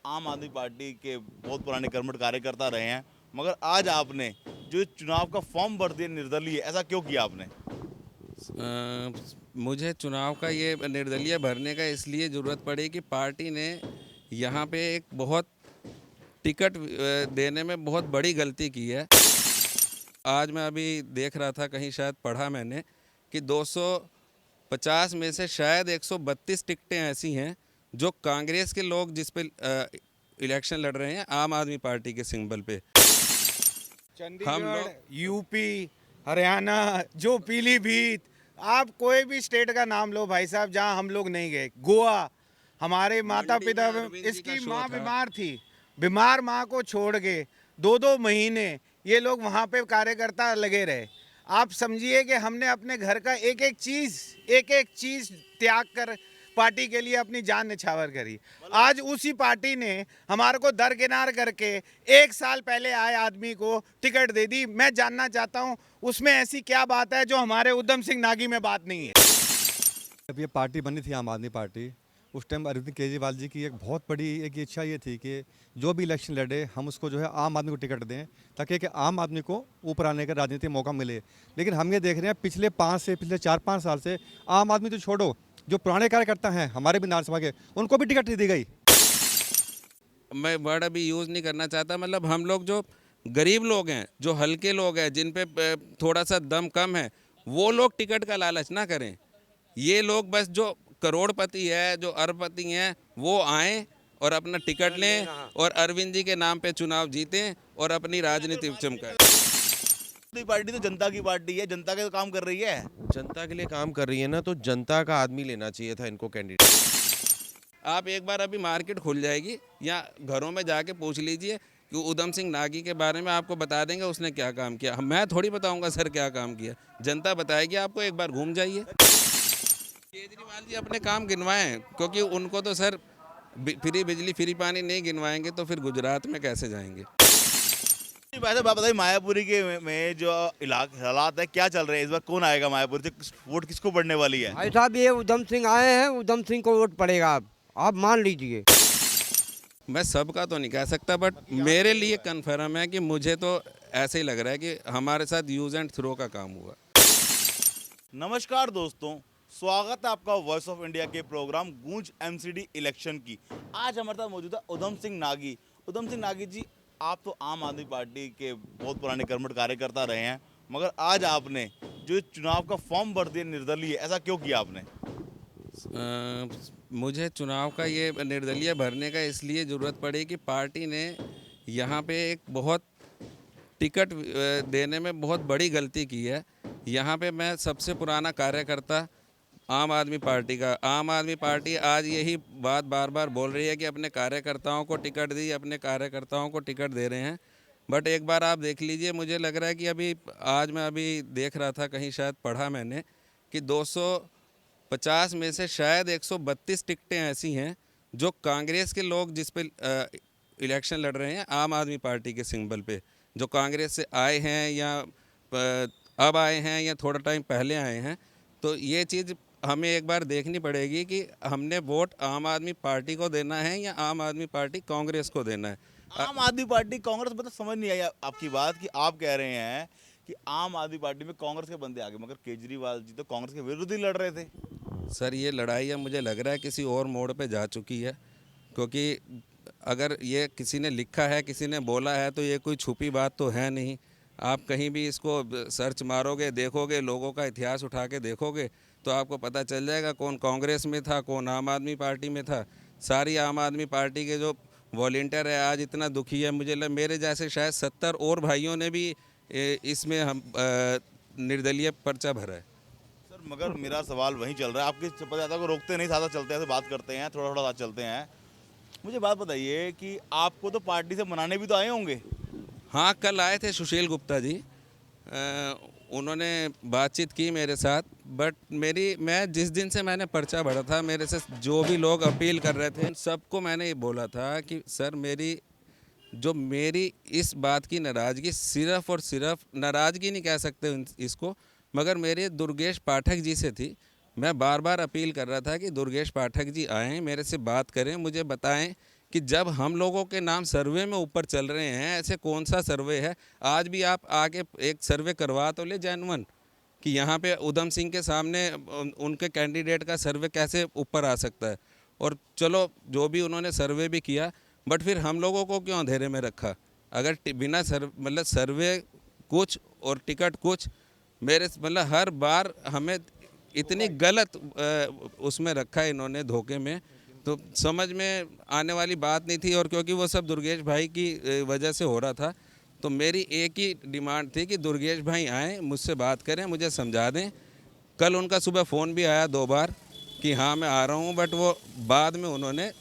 तो आम आदमी पार्टी के बहुत पुराने कर्मठ कार्यकर्ता रहे हैं, मगर आज आपने जो चुनाव का फॉर्म भर दिया निर्दलीय, ऐसा क्यों किया आपने? मुझे चुनाव का ये निर्दलीय भरने का इसलिए ज़रूरत पड़ी कि पार्टी ने यहाँ पे एक बहुत टिकट देने में बहुत बड़ी गलती की है। आज मैं अभी देख रहा था, कहीं शायद पढ़ा मैंने कि 250 में से शायद 132 टिकटें ऐसी हैं जो कांग्रेस के लोग जिस पे इलेक्शन लड़ रहे हैं आम आदमी पार्टी के सिंबल पे। हम चंडीगढ़, लोग यूपी, हरियाणा, जो पीलीभीत, आप कोई भी स्टेट का नाम लो भाई साहब, जहां हम लोग नहीं गए। गोवा, हमारे माता मंडी पिता, में अरविंद जी का इसकी शो माँ था। बीमार थी, बीमार माँ को छोड़ के 2-2 महीने ये लोग वहां पे कार्यकर्ता लगे रहे। आप समझिए कि हमने अपने घर का एक एक चीज त्याग कर पार्टी के लिए अपनी जान निछावर करी। आज उसी पार्टी ने हमारे को दरकिनार करके 1 साल पहले आए आदमी को टिकट दे दी। मैं जानना चाहता हूं उसमें ऐसी क्या बात है जो हमारे उधम सिंह नागी में बात नहीं है। जब ये पार्टी बनी थी आम आदमी पार्टी, उस टाइम अरविंद केजरीवाल जी की एक बहुत बड़ी एक इच्छा ये थी कि जो भी इलेक्शन लड़े हम उसको जो है आम आदमी को टिकट दें, ताकि कि आम आदमी को ऊपर आने का राजनीतिक मौका मिले। लेकिन हम ये देख रहे हैं पिछले 4-5 साल से आम आदमी तो छोड़ो, जो पुराने कार्यकर्ता हैं हमारे विधानसभा के, उनको भी टिकट नहीं दी गई। मैं वर्ड अभी यूज़ नहीं करना चाहता, मतलब हम लोग जो गरीब लोग हैं, जो हल्के लोग हैं, जिन पे थोड़ा सा दम कम है, वो लोग टिकट का लालच ना करें। ये लोग बस जो करोड़पति है, जो अरबपति हैं, वो आएँ और अपना टिकट लें और अरविंद जी के नाम पे चुनाव जीतें और अपनी राजनीति चमकाएं। आदमी पार्टी तो जनता की पार्टी है, जनता के तो काम कर रही है। जनता के लिए काम कर रही है ना, तो जनता का आदमी लेना चाहिए था इनको कैंडिडेट। आप एक बार अभी मार्केट खुल जाएगी या घरों में जाके पूछ लीजिए कि उधम सिंह नागी के बारे में, आपको बता देंगे उसने क्या काम किया। मैं थोड़ी बताऊंगा सर क्या काम किया, जनता बताएगी आपको। एक बार घूम जाइए। केजरीवाल जी अपने काम गिनवाएं, क्योंकि उनको तो सर फ्री बिजली फ्री पानी नहीं गिनवाएंगे तो फिर गुजरात में कैसे जाएंगे। वैसे बात बताइए, मायापुरी के में जो हालात है, क्या चल रहे हैं इस बार? कौन आएगा मायापुरी से? वोट किसको पड़ने वाली है? भाई साहब, ये उधम सिंह आए हैं, उधम सिंह को वोट पड़ेगा। आप मान लीजिए। मैं सबका तो नहीं कह सकता, बट मेरे लिए कन्फर्म है कि मुझे तो ऐसे ही लग रहा है कि हमारे साथ यूज एंड थ्रो का काम हुआ। नमस्कार दोस्तों, स्वागत है आपका वॉइस ऑफ इंडिया के प्रोग्राम गूंज एमसीडी इलेक्शन की। आज हमारे साथ मौजूद है उधम सिंह नागी। उधम सिंह नागी जी, आप तो आम आदमी पार्टी के बहुत पुराने कर्मठ कार्यकर्ता रहे हैं, मगर आज आपने जो चुनाव का फॉर्म भर दिया निर्दलीय, ऐसा क्यों किया आपने? मुझे चुनाव का ये निर्दलीय भरने का इसलिए ज़रूरत पड़ी कि पार्टी ने यहाँ पे एक बहुत टिकट देने में बहुत बड़ी गलती की है। यहाँ पे मैं सबसे पुराना कार्यकर्ता आम आदमी पार्टी का, आम आदमी पार्टी आज यही बात बार बार बोल रही है कि अपने कार्यकर्ताओं को टिकट दी, अपने कार्यकर्ताओं को टिकट दे रहे हैं। बट एक बार आप देख लीजिए, मुझे लग रहा है कि आज मैं अभी देख रहा था, कहीं शायद पढ़ा मैंने कि 250 में से शायद 132 टिकटें ऐसी हैं जो कांग्रेस के लोग जिस पे इलेक्शन लड़ रहे हैं आम आदमी पार्टी के सिंबल पे, जो कांग्रेस से आए हैं या अब आए हैं या थोड़ा टाइम पहले आए हैं। तो ये चीज़ हमें एक बार देखनी पड़ेगी कि हमने वोट आम आदमी पार्टी को देना है या आम आदमी पार्टी कांग्रेस को देना है। आम आदमी पार्टी कांग्रेस, मतलब समझ नहीं आई आपकी बात कि आप कह रहे हैं कि आम आदमी पार्टी में कांग्रेस के बंदे आ गए, मगर केजरीवाल जी तो कांग्रेस के विरुद्ध ही लड़ रहे थे। सर, ये लड़ाई है, मुझे लग रहा है किसी और मोड़ पे जा चुकी है, क्योंकि अगर ये किसी ने लिखा है, किसी ने बोला है, तो ये कोई छुपी बात तो है नहीं। आप कहीं भी इसको सर्च मारोगे, देखोगे, लोगों का इतिहास उठा के देखोगे, तो आपको पता चल जाएगा कौन कांग्रेस में था, कौन आम आदमी पार्टी में था। सारी आम आदमी पार्टी के जो वॉलंटियर है आज इतना दुखी है, मेरे जैसे शायद 70 और भाइयों ने भी इसमें हम निर्दलीय पर्चा भरा है। सर, मगर मेरा सवाल वहीं चल रहा है, आपके पता जाता को रोकते नहीं, साथ चलते हैं, बात करते हैं, थोड़ा थोड़ा साथ चलते हैं। मुझे बात बताइए कि आपको तो पार्टी से मनाने भी तो आए होंगे। हाँ, कल आए थे सुशील गुप्ता जी, उन्होंने बातचीत की मेरे साथ। बट मैं जिस दिन से मैंने पर्चा भरा था, मेरे से जो भी लोग अपील कर रहे थे, सबको मैंने ये बोला था कि सर, मेरी इस बात की नाराज़गी, सिर्फ़ और सिर्फ नाराज़गी नहीं कह सकते इसको, मगर मेरे दुर्गेश पाठक जी से थी। मैं बार बार अपील कर रहा था कि दुर्गेश पाठक जी आएँ, मेरे से बात करें, मुझे बताएं कि जब हम लोगों के नाम सर्वे में ऊपर चल रहे हैं, ऐसे कौन सा सर्वे है? आज भी आप आके एक सर्वे करवा तो ले जेन्युइन कि यहाँ पे उधम सिंह के सामने उनके कैंडिडेट का सर्वे कैसे ऊपर आ सकता है। और चलो जो भी उन्होंने सर्वे भी किया, बट फिर हम लोगों को क्यों अंधेरे में रखा? अगर बिना मतलब सर्वे कुछ और टिकट कुछ, मेरे मतलब हर बार हमें इतनी गलत उसमें रखा है इन्होंने, धोखे में, तो समझ में आने वाली बात नहीं थी। और क्योंकि वो सब दुर्गेश भाई की वजह से हो रहा था, तो मेरी एक ही डिमांड थी कि दुर्गेश भाई आएँ, मुझसे बात करें, मुझे समझा दें। कल उनका सुबह फ़ोन भी आया 2 बार कि हाँ मैं आ रहा हूँ, बट वो बाद में उन्होंने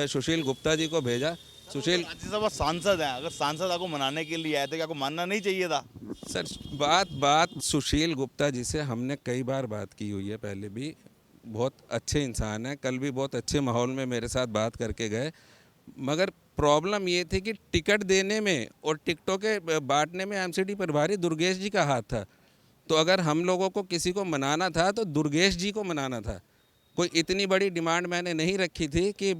सुशील गुप्ता जी को भेजा। सुशील राज्यसभा सांसद हैं, अगर सांसद आपको मनाने के लिए आए थे, क्या आपको मानना नहीं चाहिए था? सर, बात सुशील गुप्ता जी से हमने कई बार बात की हुई है, पहले भी। बहुत अच्छे इंसान हैं, कल भी बहुत अच्छे माहौल में मेरे साथ बात करके गए। मगर प्रॉब्लम ये थी कि टिकट देने में और टिकटों के बांटने में एमसीडी प्रभारी दुर्गेश जी का हाथ था। तो अगर हम लोगों को किसी को मनाना था तो दुर्गेश जी को मनाना था। कोई इतनी बड़ी डिमांड मैंने नहीं रखी थी कि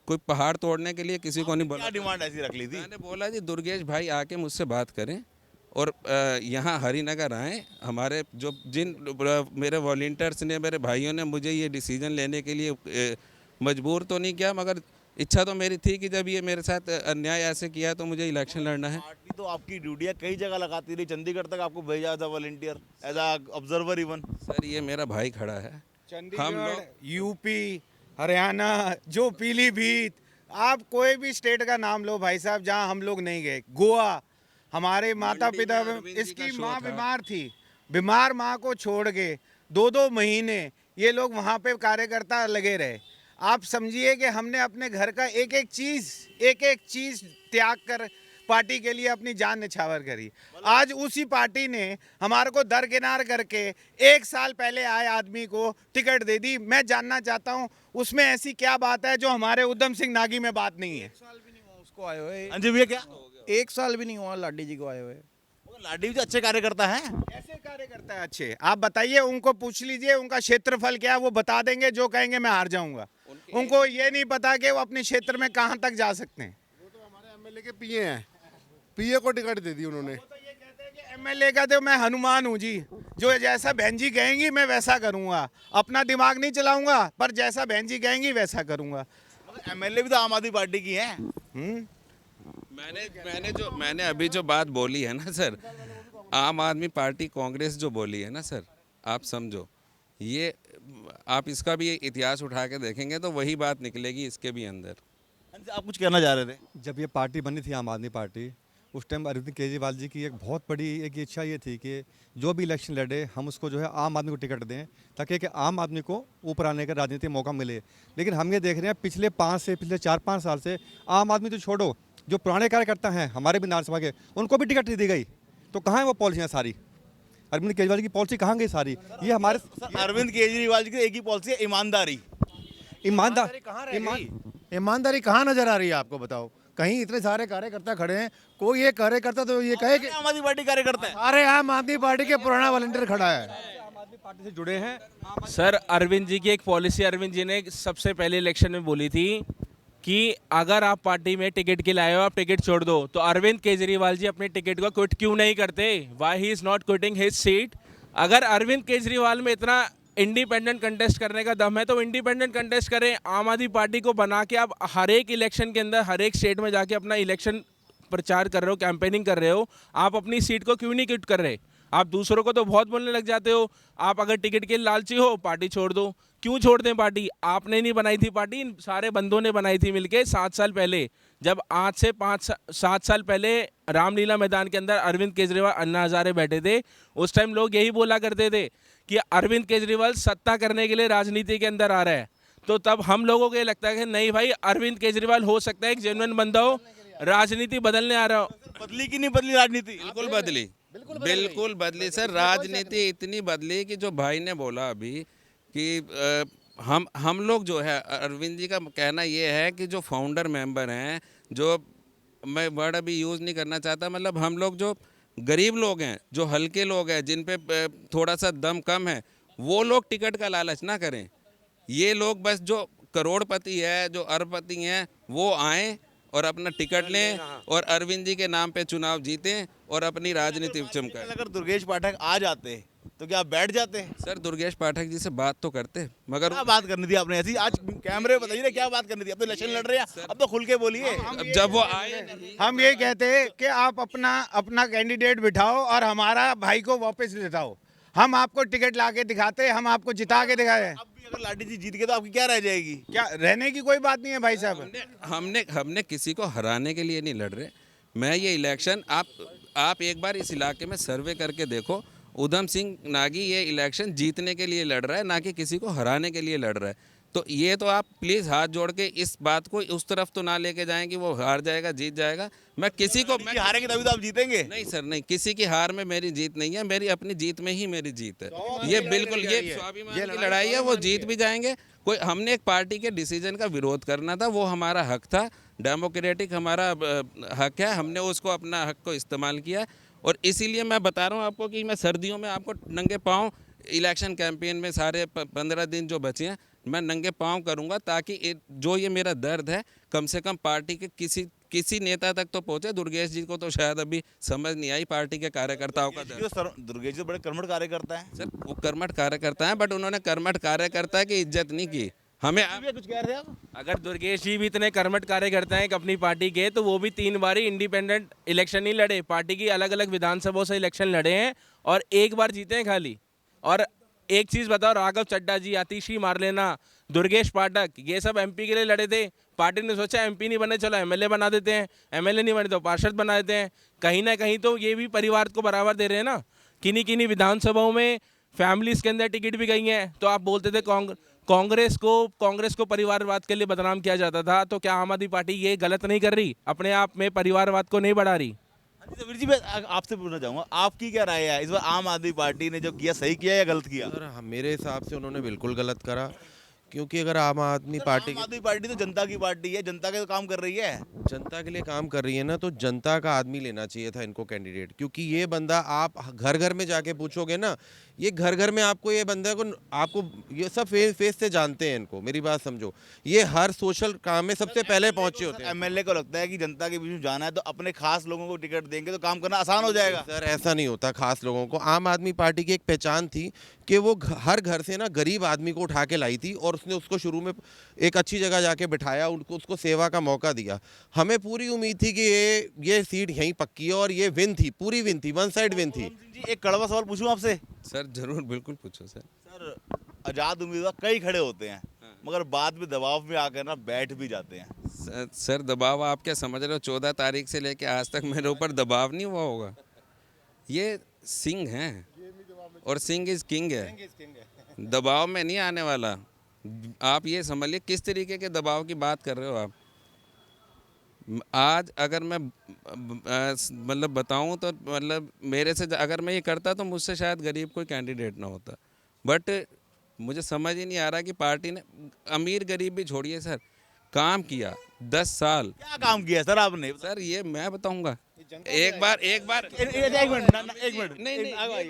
कोई पहाड़ तोड़ने के लिए किसी को नहीं बोला। क्या डिमांड ऐसी रख ली थी? मैंने बोला जी दुर्गेश भाई आके मुझसे बात करें और यहाँ हरिनगर आएँ। हमारे जो मेरे वॉलंटियर्स ने, मेरे भाइयों ने मुझे ये डिसीजन लेने के लिए मजबूर तो नहीं किया, मगर इच्छा तो मेरी थी कि जब ये मेरे साथ अन्याय ऐसे किया तो मुझे इलेक्शन लड़ना है। पार्टी तो आपकी ड्यूटियाँ कई जगह लगाती रही, चंडीगढ़ तक आपको भेजा था volunteer as observer even. Sir, ये मेरा भाई खड़ा है। चंडीगढ़, यूपी, हरियाणा, जो पीलीभीत, आप कोई भी स्टेट का नाम लो भाई साहब जहां हम लोग नहीं गए। गोवा, हमारे माता पिता, अरविंद जी इसकी का शो माँ था। बीमार थी, बीमार माँ को छोड़ के 2-2 महीने ये लोग वहाँ पे कार्यकर्ता लगे रहे। आप समझिए कि हमने अपने घर का एक एक चीज़ त्याग कर पार्टी के लिए अपनी जान निछावर करी। आज उसी पार्टी ने हमारे को दरकिनार करके 1 साल पहले आए आदमी को टिकट दे दी। मैं जानना चाहता हूं उसमें ऐसी क्या बात है जो हमारे उधम सिंह नागी में बात नहीं है। साल भी नहीं हुआ उसको आए हुए। हाँ जी भैया, क्या 1 साल भी नहीं हुआ लाडी जी को आए हुए। लाडी भी तो अच्छे कार्यकर्ता हैं। कैसे कार्यकर्ता है अच्छे? आप बताइए, उनको पूछ लीजिए उनका क्षेत्रफल क्या है, वो बता देंगे। जो कहेंगे मैं हार जाऊंगा। उनको ये नहीं पता कि वो अपने क्षेत्र में कहां तक जा सकते हैं। एमएलए के पीए हैं, पीए को टिकट दे दी उन्होंने। तो ये कहते हैं कि एमएलए का तो मैं हनुमान हूँ जी, जो जैसा बहन जी कहेंगी मैं वैसा करूंगा। अपना दिमाग नहीं चलाऊंगा, पर जैसा बहन जी कहेंगी वैसा करूंगा। एमएलए भी तो आम आदमी पार्टी की हैं। मैंने अभी जो बात बोली है ना सर, आम आदमी पार्टी कांग्रेस जो बोली है ना सर, आप समझो, ये आप इसका भी इतिहास उठा के देखेंगे तो वही बात निकलेगी इसके भी अंदर। आप कुछ कहना चाह रहे थे? जब ये पार्टी बनी थी आम आदमी पार्टी, उस टाइम अरविंद केजरीवाल जी की एक बहुत बड़ी एक इच्छा ये थी कि जो भी इलेक्शन लड़े हम उसको जो है आम आदमी को टिकट दें, ताकि कि आम आदमी को ऊपर आने का राजनीतिक मौका मिले। लेकिन हम ये देख रहे हैं पिछले 4-5 साल से आम आदमी तो छोड़ो, जो पुराने कार्यकर्ता हैं हमारे भी विधानसभा के, उनको भी टिकट नहीं दी गई। तो कहाँ है वो पॉलिसियाँ सारी? अरविंद केजरीवाल की पॉलिसी कहाँ गई सारी? ये हमारे अरविंद केजरीवाल जी की एक ही पॉलिसी है, ईमानदारी। ईमानदारी कहाँ नजर आ रही है आपको? बताओ, कहीं इतने सारे कार्यकर्ता खड़े हैं, कोई एक कार्यकर्ता तो ये कहे कि आम आदमी पार्टी कार्यकर्ता है। सारे आम आदमी पार्टी के पुराना वॉलंटियर खड़ा है। आम आदमी पार्टी से जुड़े हैं। सर, अरविंद जी की एक पॉलिसी अरविंद जी ने सबसे पहले इलेक्शन में बोली थी कि अगर आप पार्टी में टिकट के लाए हो, आप टिकट छोड़ दो। तो अरविंद केजरीवाल जी अपने टिकट को क्विट क्यों नहीं करते? Why he is not quitting his seat? अगर अरविंद केजरीवाल में इतना इंडिपेंडेंट कंटेस्ट करने का दम है तो इंडिपेंडेंट कंटेस्ट करें। आम आदमी पार्टी को बना के आप हर एक इलेक्शन के अंदर, हर एक स्टेट में जाके अपना इलेक्शन प्रचार कर रहे हो, कैंपेनिंग कर रहे हो, आप अपनी सीट को क्यों नहीं क्विट कर रहे? आप दूसरों को तो बहुत बोलने लग जाते हो। आप अगर टिकट के लालची हो, पार्टी छोड़ दो। क्यों छोड़ दें पार्टी? आपने नहीं बनाई थी पार्टी, इन सारे बंदों ने बनाई थी मिलके 7 साल पहले। जब आज से 5-7 साल पहले रामलीला मैदान के अंदर अरविंद केजरीवाल, अन्ना हजारे बैठे थे, उस टाइम लोग यही बोला करते थे कि अरविंद केजरीवाल सत्ता करने के लिए राजनीति के अंदर आ रहा है। तो तब हम लोगों को ये लगता है कि नहीं भाई, अरविंद केजरीवाल हो सकता है एक जेन्युइन बंदा हो, राजनीति बदलने आ रहा हो। बदली कि नहीं बदली राजनीति? बिल्कुल बदली सर। राजनीति इतनी बदली कि जो भाई ने बोला अभी कि हम लोग जो है, अरविंद जी का कहना ये है कि जो फाउंडर मेंबर हैं, जो मैं वर्ड अभी यूज़ नहीं करना चाहता, मतलब हम लोग जो गरीब लोग हैं, जो हल्के लोग हैं, जिन पे थोड़ा सा दम कम है, वो लोग टिकट का लालच ना करें। ये लोग बस जो करोड़पति है, जो अरबपति हैं, वो आएँ और अपना टिकट लें और अरविंद जी के नाम पे चुनाव जीतें और अपनी राजनीति चमकाएं। अगर दुर्गेश पाठक आ जाते तो क्या आप बैठ जाते? सर दुर्गेश पाठक जी से बात तो करते, मगर क्या बात करनी थी आपने ऐसी? आज कैमरे पे बताइए ना, क्या बात करनी थी? अब तो इलेक्शन लड़ रहे हैं, अब तो खुल के बोलिए। अब जब वो आए नहीं, हम ये कहते हैं कि आप अपना कैंडिडेट बिठाओ और हमारा भाई को वापस लेताओ। हम आपको टिकट ला के दिखाते, हम आपको जिता के दिखाए। अब भी अगर लाठी जी जीत गए तो आपकी क्या रह जाएगी? क्या रहने की कोई बात नहीं है भाई साहब। हमने किसी को हराने के लिए नहीं लड़ रहे। मैं ये इलेक्शन आप एक बार इस इलाके में सर्वे करके देखो, उधम सिंह नागी ये इलेक्शन जीतने के लिए लड़ रहा है, ना कि किसी को हराने के लिए लड़ रहा है। तो ये तो आप प्लीज़ हाथ जोड़ के इस बात को उस तरफ तो ना लेके जाएं कि वो हार जाएगा जीत जाएगा। मैं किसी को मैं हारेंगे तभी तो आप जीतेंगे। नहीं सर, नहीं, किसी की हार में मेरी जीत नहीं है, मेरी अपनी जीत में ही मेरी जीत है। ये बिल्कुल ये स्वाभिमान की लड़ाई है, वो जीत भी जाएंगे। कोई हमने एक पार्टी के डिसीजन का विरोध करना था, वो हमारा हक था, डेमोक्रेटिक हमारा हक है, हमने उसको अपना हक को इस्तेमाल किया। और इसीलिए मैं बता रहा हूँ आपको कि मैं सर्दियों में आपको नंगे पाँव इलेक्शन कैंपेन में सारे 15 दिन जो बचे हैं मैं नंगे पाँव करूंगा, ताकि जो ये मेरा दर्द है कम से कम पार्टी के किसी नेता तक तो पहुंचे। दुर्गेश जी को तो शायद अभी समझ नहीं आई पार्टी के कार्यकर्ताओं का दर्द। दुर्गेश जी बड़े कर्मठ कार्यकर्ता है सर वो कर्मठ कार्यकर्ता है, बट उन्होंने कर्मठ कार्यकर्ता की इज्जत नहीं की। हमें कुछ कह रहे हैं आप? अगर दुर्गेश जी भी इतने कर्मठ कार्यकर्ता हैं अपनी पार्टी के, तो वो भी 3 बारी इंडिपेंडेंट इलेक्शन नहीं लड़े, पार्टी की अलग अलग विधानसभाओं से इलेक्शन लड़े हैं और 1 बार जीते हैं खाली। और एक चीज़ बताओ, राघव चड्डा जी, आतिशी मारलेना, दुर्गेश पाठक, ये सब एमपी के लिए लड़े थे। पार्टी ने सोचा एमपी नहीं बने, चलो एमएलए बना देते हैं, एमएलए नहीं बने तो पार्षद बना देते हैं। कहीं ना कहीं तो ये भी परिवार को बराबर दे रहे हैं ना। किन्हीं विधानसभाओं में फैमिलीज के अंदर टिकट भी गई हैं, तो आप बोलते थे कांग्रेस को परिवारवाद के लिए बदनाम किया जाता था। तो क्या आम आदमी पार्टी ये गलत नहीं कर रही, अपने आप में परिवारवाद को नहीं बढ़ा रही? वीर जी, मैं आपसे पूछना चाहूंगा, आपकी क्या राय है इस बार आम आदमी पार्टी ने जो किया सही किया या गलत किया? सर मेरे हिसाब से उन्होंने बिल्कुल गलत करा, क्योंकि अगर आम आदमी पार्टी तो जनता की पार्टी है, जनता के तो काम कर रही है। जनता के लिए काम कर रही है ना, तो जनता का आदमी लेना चाहिए था इनको कैंडिडेट। क्योंकि ये बंदा आप घर घर में जाके पूछोगे ना, ये घर घर में आपको ये बंदा को आपको ये सब फेस से जानते हैं इनको। मेरी बात समझो, ये हर सोशल काम में सबसे पहले पहुंचे होते हैं। एमएलए को लगता है कि जनता के बीच में जाना है तो अपने खास लोगों को टिकट देंगे तो काम करना आसान हो जाएगा। सर ऐसा नहीं होता खास लोगों को। आम आदमी पार्टी की एक पहचान थी कि वो हर घर से ना गरीब आदमी को उठा के लाई थी और उसने उसको शुरू में एक अच्छी जगह जाके बिठाया, उसको सेवा का मौका दिया। हमें पूरी उम्मीद थी कि ये सीट यहीं पक्की है और ये विन थी, पूरी विन थी, वन साइड विन थी। जी, एक कड़वा सवाल पूछूं आपसे? सर जरूर, बिल्कुल पूछो सर। सर, आजाद उम्मीदवार कई खड़े होते हैं मगर बाद में दबाव में आकर ना बैठ भी जाते हैं। सर दबाव आप क्या समझ रहे हो? 14 तारीख से लेके आज तक मेरे ऊपर दबाव नहीं हुआ होगा? ये सिंह हैं और सिंह इज किंग है, दबाव में नहीं आने वाला। आप ये समझ लीजिए किस तरीके के दबाव की बात कर रहे हो आप। आज अगर मैं मतलब बताऊं तो मतलब मेरे से अगर मैं ये करता तो मुझसे शायद गरीब कोई कैंडिडेट ना होता। बट मुझे समझ ही नहीं आ रहा कि पार्टी ने अमीर गरीब भी छोड़िए सर, काम किया 10 साल। क्या काम किया सर आपने? सर ये मैं बताऊंगा, एक बार एक मिनट नहीं,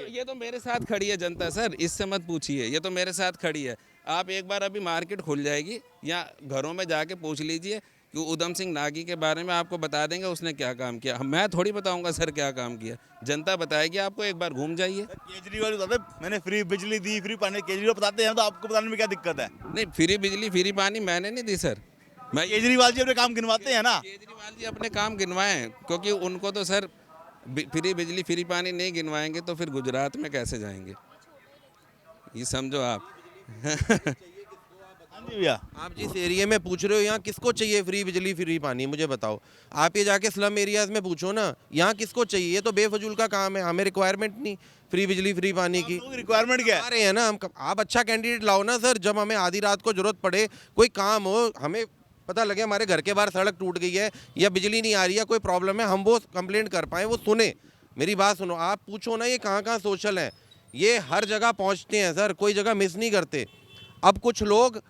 ये तो मेरे साथ खड़ी है जनता सर, इससे मत पूछिए, ये तो मेरे साथ खड़ी है। आप एक बार अभी मार्केट खुल जाएगी या घरों में जाके पूछ लीजिए कि उधम सिंह नागी के बारे में, आपको बता देंगे उसने क्या काम किया। मैं थोड़ी बताऊंगा सर क्या काम किया, जनता बताएगी आपको। एक बार घूम जाइए। केजरीवाल बताते मैंने फ्री बिजली दी, फ्री पानी, केजरीवाल बताते हैं, तो आपको बताने में क्या दिक्कत है? नहीं, फ्री बिजली फ्री पानी मैंने नहीं दी सर। मैं केजरीवाल जी अपने काम गिनवाते हैं ना। केजरीवाल जी अपने काम गिनवाएं, क्योंकि उनको तो सर फ्री बिजली फ्री पानी नहीं गिनवाएंगे तो फिर गुजरात में कैसे जाएंगे, ये समझो आप। भैया, आप जिस एरिया में पूछ रहे हो यहाँ किसको चाहिए फ्री बिजली फ्री पानी, मुझे बताओ। आप ये जाके स्लम एरियाज में पूछो ना, यहाँ किसको चाहिए? ये तो बेफजूल का काम है, हमें रिक्वायरमेंट नहीं फ्री बिजली फ्री पानी की। रिक्वायरमेंट क्या आ रहे हैं ना हम। आप अच्छा कैंडिडेट लाओ ना सर, जब हमें आधी रात को जरूरत पड़े, कोई काम हो, हमें पता लगे हमारे घर के बाहर सड़क टूट गई है या बिजली नहीं आ रही है, कोई प्रॉब्लम है, हम वो कंप्लेंट कर पाएँ, वो सुने। मेरी बात सुनो, आप पूछो ना ये कहाँ कहाँ सोशल है, ये हर जगह पहुँचते हैं सर, कोई जगह मिस नहीं करते। अब कुछ लोग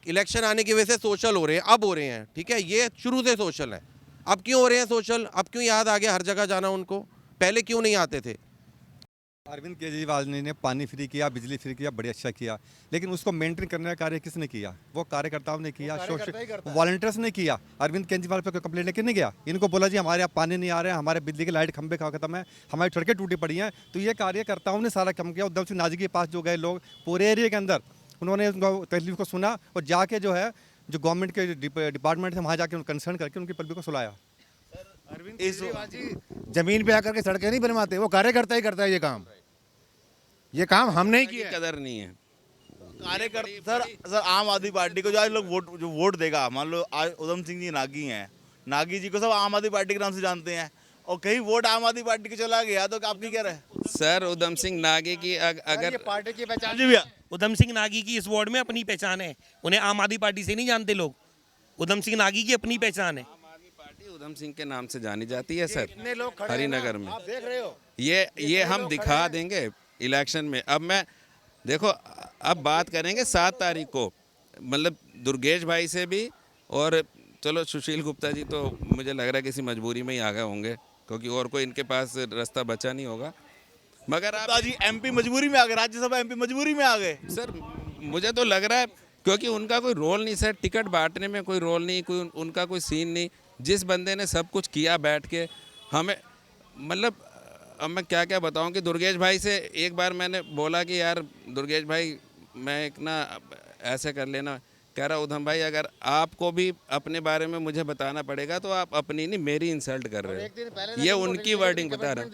इलेक्शन आने की वजह से सोशल हो रहे हैं, अब हो रहे हैं, ठीक है, ये शुरू से सोशल है। अब क्यों हो रहे हैं सोशल? अब क्यों याद आ गया हर जगह जाना उनको? पहले क्यों नहीं आते थे? अरविंद केजरीवाल ने पानी फ्री किया, बिजली फ्री किया, बड़ी अच्छा किया, लेकिन उसको मेंटेन करने का कार्य किसने किया? वो कार्यकर्ताओं ने किया, वॉलंटियर्स ने किया। अरविंद केजरीवाल पे कोई कंप्लेंट किसने किया? इनको बोला जी हमारे यहाँ पानी नहीं आ रहा है, हमारे बिजली की लाइट खंभे खत्म है, हमारी सड़कें टूटी पड़ी हैं। तो ये कार्यकर्ताओं ने सारा काम किया। उद्धव सिंह नागी के पास जो गए लोग पूरे एरिया के अंदर, उन्होंने तकलीफ को सुना और जाके जो है जो गवर्नमेंट के डिपार्टमेंट है वहाँ जाके कंसर्न करके उनकी पब्लिक को सुलाया। अरविंद केजरीवाल जी जमीन पे आकर के सड़कें नहीं बनवाते, वो कार्यकर्ता ही करता है ये काम। ये काम हम नहीं किया। कदर नहीं है कार्यकर्ता सर आम आदमी पार्टी को जो आज लोग वोट देगा, मान लो आज उधम सिंह जी नागी हैं, नागी जी को सब आम आदमी पार्टी के नाम से जानते हैं, और कहीं वोट आम आदमी पार्टी को चला गया तो आपकी क्या रहे? सर उधम सिंह नागी की अगर पार्टी की पहचान जी भैया, उधम सिंह नागी की इस वार्ड में अपनी पहचान है, उन्हें आम आदमी पार्टी से नहीं जानते लोग। उधम सिंह नागी की अपनी पहचान है। आम आदमी पार्टी उधम सिंह के नाम से जानी जाती है सर, इतने लोग खड़े हैं हरिनगर ना, में। आप देख रहे हो। ये हम दिखा देंगे इलेक्शन में। अब मैं देखो, अब बात करेंगे 7 तारीख को, मतलब दुर्गेश भाई से भी, और चलो सुशील गुप्ता जी तो मुझे लग रहा है किसी मजबूरी में ही आ गए होंगे, क्योंकि और कोई इनके पास रास्ता बचा नहीं होगा। मगर आप जी एमपी मजबूरी में आ गए, राज्यसभा एमपी मजबूरी में आ गए सर, मुझे तो लग रहा है क्योंकि उनका कोई रोल नहीं सर, टिकट बांटने में कोई रोल नहीं, कोई उनका कोई सीन नहीं। जिस बंदे ने सब कुछ किया बैठ के, हमें मतलब अब मैं क्या क्या बताऊं कि दुर्गेश भाई से एक बार मैंने बोला कि यार दुर्गेश भाई मैं एक ना ऐसे कर लेना, कह रहा उधम भाई अगर आपको भी अपने बारे में मुझे बताना पड़ेगा तो आप अपनी नहीं मेरी इंसल्ट कर रहे हो। ये उनकी वर्डिंग बता रहा हूँ।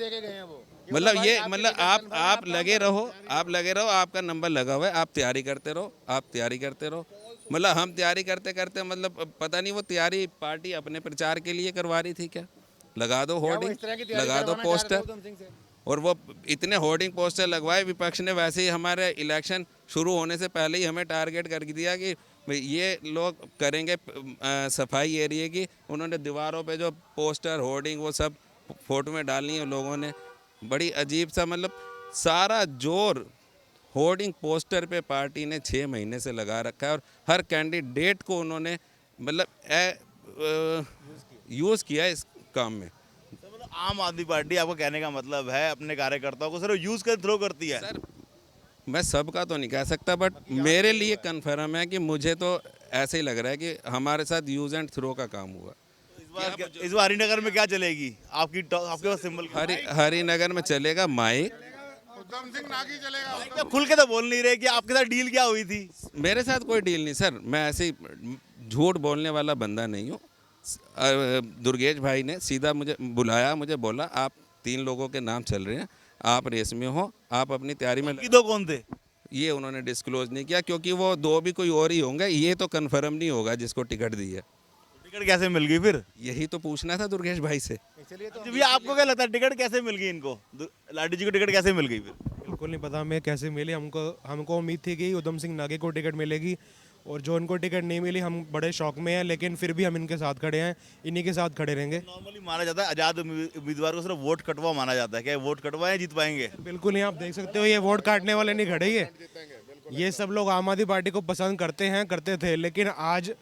मतलब ये मतलब आप लगे रहो, आपका नंबर लगा हुआ है, आप तैयारी करते रहो। मतलब हम तैयारी करते करते मतलब पता नहीं वो तैयारी पार्टी अपने प्रचार के लिए करवा रही थी क्या? लगा दो होर्डिंग, लगा दो पोस्टर, और वो इतने होर्डिंग पोस्टर लगवाए। विपक्ष ने वैसे ही हमारे इलेक्शन शुरू होने से पहले ही हमें टारगेट कर दिया कि ये लोग करेंगे सफाई एरिया की। उन्होंने दीवारों पे जो पोस्टर होर्डिंग वो सब फोटो में डालनी है लोगों ने। बड़ी अजीब सा मतलब सारा जोर होर्डिंग पोस्टर पे पार्टी ने 6 महीने से लगा रखा है, और हर कैंडिडेट को उन्होंने मतलब यूज़ किया इस काम में। आम आदमी पार्टी आपको कहने का मतलब है अपने कार्यकर्ताओं को सिर्फ यूज कर थ्रो करती है? सर मैं सबका तो नहीं कह सकता, बट मेरे लिए कन्फर्म है कि मुझे तो ऐसे ही लग रहा है कि हमारे साथ यूज एंड थ्रो का काम हुआ। इस बार हरिनगर में क्या चलेगी आपके पास सिंबल? हरिनगर में चलेगा माइक। उद्धम सिंह नागी चलेगा। क्या खुल के तो बोल नहीं रहे कि आपके साथ डील क्या हुई थी? मेरे साथ कोई डील नहीं सर, मैं ऐसे ही झूठ बोलने वाला बंदा नहीं हूँ। दुर्गेश भाई ने सीधा मुझे बुलाया, मुझे बोला आप 3 लोगों के नाम चल रहे हैं, आप रेस में हो, आप अपनी तैयारी में। 2 कौन थे? ये उन्होंने डिस्क्लोज नहीं किया, क्योंकि वो 2 भी कोई और ही होंगे, ये तो कंफर्म नहीं होगा जिसको टिकट दी है। टिकट कैसे मिल गई फिर? यही तो पूछना था दुर्गेश भाई से। जी भैया आपको क्या लगता है टिकट कैसे मिल गई इनको? लाडी जी को टिकट कैसे मिल गई फिर? बिल्कुल नहीं पता हमें कैसे मिली। हमको उम्मीद थी कि उधम सिंह नागे को टिकट मिलेगी, और जो उनको टिकट नहीं मिली हम बड़े शौक में हैं, लेकिन फिर भी हम इनके साथ खड़े हैं, इन्हीं के साथ खड़े रहेंगे। नॉर्मली माना जाता है आज़ाद उम्मीदवार को सिर्फ वोट कटवा माना जाता है, क्या वोट कटवाएं जीत पाएंगे? बिल्कुल नहीं, आप देख सकते हो ये वोट काटने वाले नहीं खड़े। ये सब लोग आम आदमी पार्टी को पसंद करते थे, लेकिन आज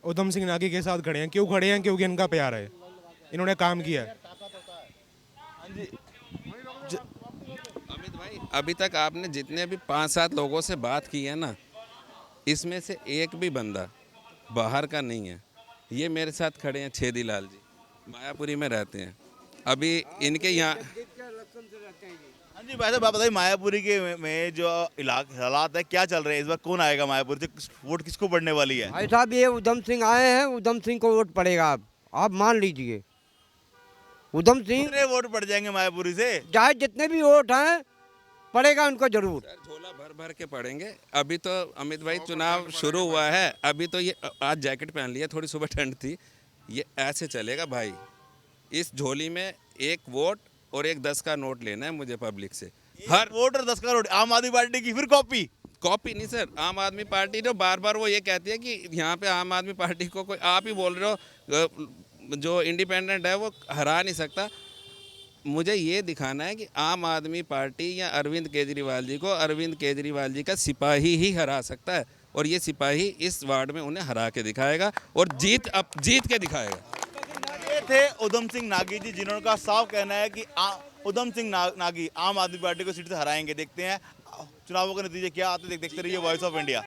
उधम सिंह नागी के साथ खड़े हैं। क्यों खड़े हैं? क्योंकि इनका प्यार है, इन्होंने काम किया है। अमित भाई अभी तक आपने जितने भी 5-7 लोगों से बात की है ना, इसमें से एक भी बंदा बाहर का नहीं है। ये मेरे साथ खड़े हैं छेदी लाल जी, मायापुरी में रहते हैं। अभी इनके यहाँ हाँ जी भाई साहब आप बताइए, मायापुरी के में जो हालात है क्या चल रहे हैं इस बार? कौन आएगा मायापुरी से? वोट किसको पड़ने वाली है? भाई साहब ये उधम सिंह आए हैं, उधम सिंह को वोट पड़ेगा। आप मान लीजिए उधम सिंह। कितने वोट पड़ जाएंगे मायापुरी से? चाहे जितने भी वोट हैं पड़ेगा उनको जरूर। झोला भर भर के पड़ेंगे। अभी तो अमित भाई चुनाव शुरू हुआ है, अभी तो ये आज जैकेट पहन लिया, थोड़ी सुबह ठंड थी। ये ऐसे चलेगा भाई, इस झोली में 1 वोट और 1 10 का नोट लेना है मुझे पब्लिक से। हर वोट और 10 का नोट आम आदमी पार्टी की, फिर कॉपी नहीं सर। आम आदमी पार्टी जो बार बार वो ये कहती है कि यहाँ पे आम आदमी पार्टी को कोई, आप ही बोल रहे हो जो इंडिपेंडेंट है वो हरा नहीं सकता। मुझे ये दिखाना है कि आम आदमी पार्टी या अरविंद केजरीवाल जी को अरविंद केजरीवाल जी का सिपाही ही हरा सकता है, और ये सिपाही इस वार्ड में उन्हें हरा के दिखाएगा और जीत के दिखाएगा। ये थे उधम सिंह नागी जी, जिन्होंने का साफ कहना है कि उधम सिंह नागी आम आदमी पार्टी को सीट से हराएंगे। देखते हैं चुनावों के नतीजे क्या आते, देखते रहिए वॉइस ऑफ इंडिया।